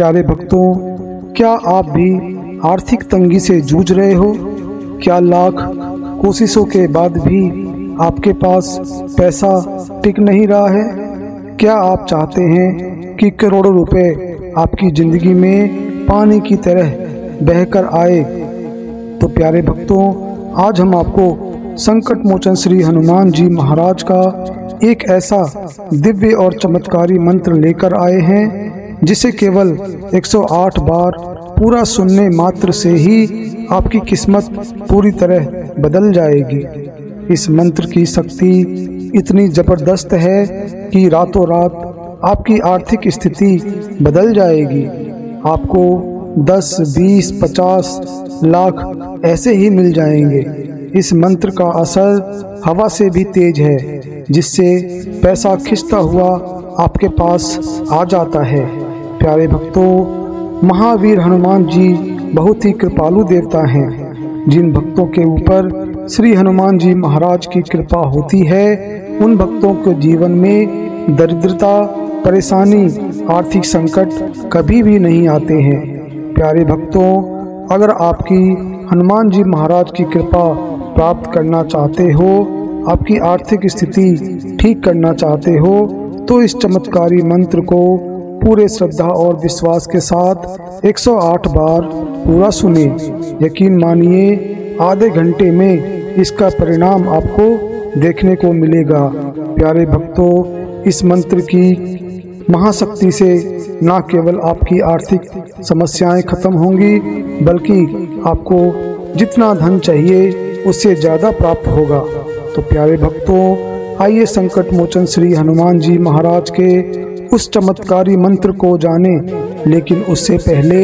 प्यारे भक्तों, क्या आप भी आर्थिक तंगी से जूझ रहे हो? क्या लाख कोशिशों के बाद भी आपके पास पैसा टिक नहीं रहा है? क्या आप चाहते हैं कि करोड़ों रुपए आपकी ज़िंदगी में पानी की तरह बहकर आए? तो प्यारे भक्तों, आज हम आपको संकट मोचन श्री हनुमान जी महाराज का एक ऐसा दिव्य और चमत्कारी मंत्र लेकर आए हैं जिसे केवल 108 बार पूरा सुनने मात्र से ही आपकी किस्मत पूरी तरह बदल जाएगी। इस मंत्र की शक्ति इतनी जबरदस्त है कि रातों रात आपकी आर्थिक स्थिति बदल जाएगी। आपको 10, 20, 50 लाख ऐसे ही मिल जाएंगे। इस मंत्र का असर हवा से भी तेज है, जिससे पैसा खिंचता हुआ आपके पास आ जाता है। प्यारे भक्तों, महावीर हनुमान जी बहुत ही कृपालु देवता हैं। जिन भक्तों के ऊपर श्री हनुमान जी महाराज की कृपा होती है, उन भक्तों के जीवन में दरिद्रता, परेशानी, आर्थिक संकट कभी भी नहीं आते हैं। प्यारे भक्तों, अगर आपकी हनुमान जी महाराज की कृपा प्राप्त करना चाहते हो, आपकी आर्थिक स्थिति ठीक करना चाहते हो, तो इस चमत्कारी मंत्र को पूरे श्रद्धा और विश्वास के साथ 108 बार पूरा सुने। यकीन मानिए, आधे घंटे में इसका परिणाम आपको देखने को मिलेगा। प्यारे भक्तों, इस मंत्र की महाशक्ति से न केवल आपकी आर्थिक समस्याएं खत्म होंगी, बल्कि आपको जितना धन चाहिए उससे ज़्यादा प्राप्त होगा। तो प्यारे भक्तों, आइए संकट मोचन श्री हनुमान जी महाराज के उस चमत्कारी मंत्र को जाने। लेकिन उससे पहले,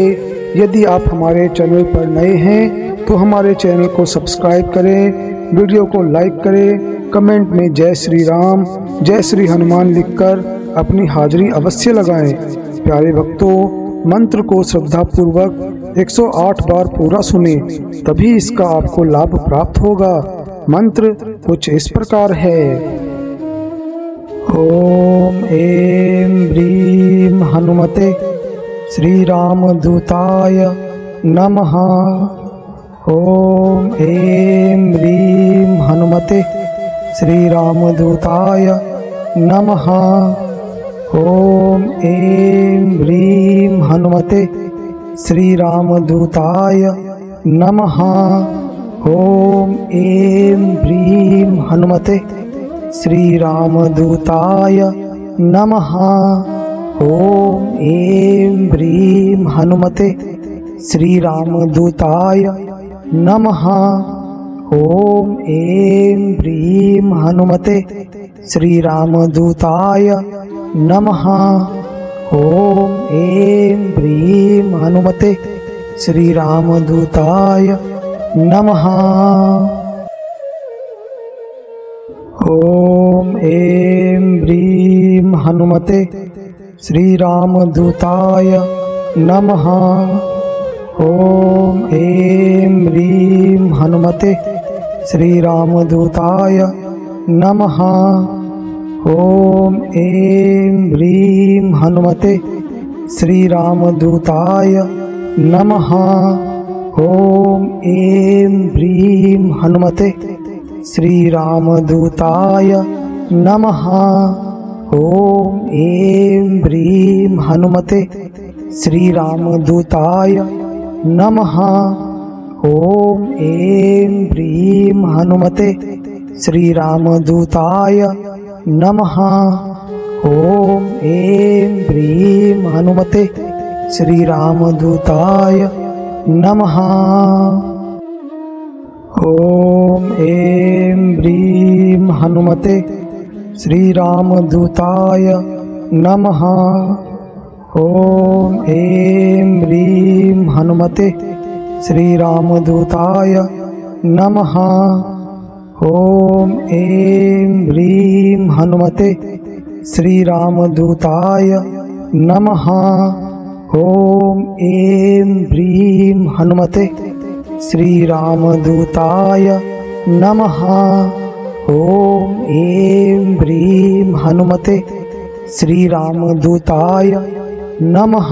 यदि आप हमारे चैनल पर नए हैं तो हमारे चैनल को सब्सक्राइब करें, वीडियो को लाइक करें, कमेंट में जय श्री राम, जय श्री हनुमान लिखकर अपनी हाजिरी अवश्य लगाएं। प्यारे भक्तों, मंत्र को श्रद्धापूर्वक 108 बार पूरा सुने, तभी इसका आपको लाभ प्राप्त होगा। मंत्र कुछ इस प्रकार है। ओम ऐं ह्रीं हनुमते श्री रामदूताय नमः। ओम ऐं ह्रीं हनुमते श्री रामदूताय नमः। ओम ऐं ह्रीं हनुमते श्री रामदूताय नमः। ओम ऐं ह्रीं हनुमते श्री रामदूताय नमः। ओम ऐं ह्रीं हनुमते श्री रामदूताय नमः। ओम ऐं ह्रीं हनुमते श्री रामदूताय नमः। ओम ऐं ह्रीं हनुमते श्री रामदूताय नमः। ओम ऐं ह्रीं हनुमते श्री रामदूताय नमः। ओम ऐं ह्रीं हनुमते श्री रामदूताय नमः। ओम ऐं ह्रीं हनुमते श्री रामदूताय नमः। ओम ऐं ह्रीं हनुमते श्री रामदूताय नमः। ओम ऐं ह्रीं हनुमते श्री रामदूताय नमः। ओम ऐं ह्रीं हनुमते श्री रामदूताय नमः। ओम ऐं ह्रीं हनुमते श्री रामदूताय नमः। ओम ऐं ह्रीं हनुमते श्री रामदूताय नमः। ओम ऐं ह्रीं हनुमते श्री रामदूताय नमः। ओम ऐं ह्रीं हनुमते श्री रामदूताय नमः। ओम ऐं ह्रीं हनुमते श्री रामदूताय नमः। ओम ऐं ह्रीं हनुमते श्री रामदूताय नमः।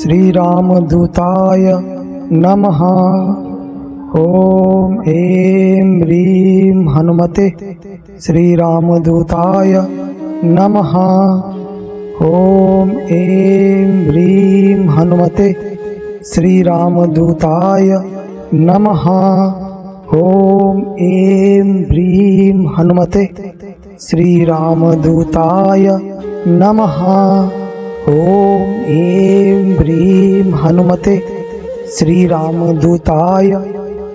श्रीरामदूताय नमः। ॐ ऐं ह्रीं हनुमते श्रीरामदूताय नमः। ॐ ऐं ह्रीं हनुमते श्रीरामदूताय नमः। ॐ ऐं ह्रीं हनुमते श्रीरामदूताय नमः। ॐ ऐं ह्रीं हनुमते श्रीरामदूताय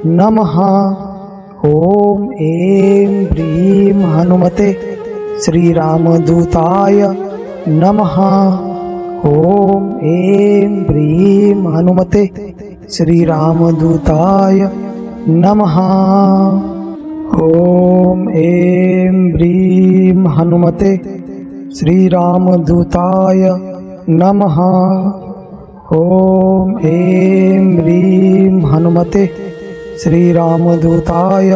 नमः। ॐ ऐं ह्रीं हनुमते श्रीरामदूताय नमः। ॐ ऐं ह्रीं हनुमते श्रीरामदूताय नमः। ॐ ऐं ह्रीं हनुमते श्रीरामदूताय नमः। ॐ ऐं ह्रीं हनुमते श्रीरामदूताय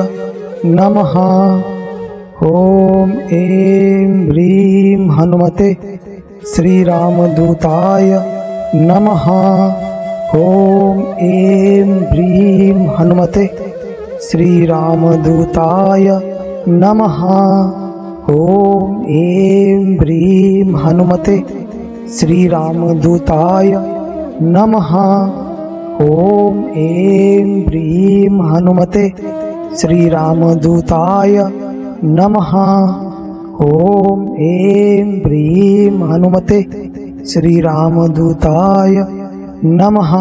नमः। ॐ ऐं ह्रीं हनुमते श्रीरामदूताय नमः। ॐ ऐं ह्रीं हनुमते श्रीरामदूताय नमः। ॐ ऐं ह्रीं हनुमते श्रीरामदूताय नमः। ॐ ऐं ह्रीं हनुमते श्रीरामदूताय नमः। ॐ ऐं ह्रीं हनुमते श्रीरामदूताय नमः।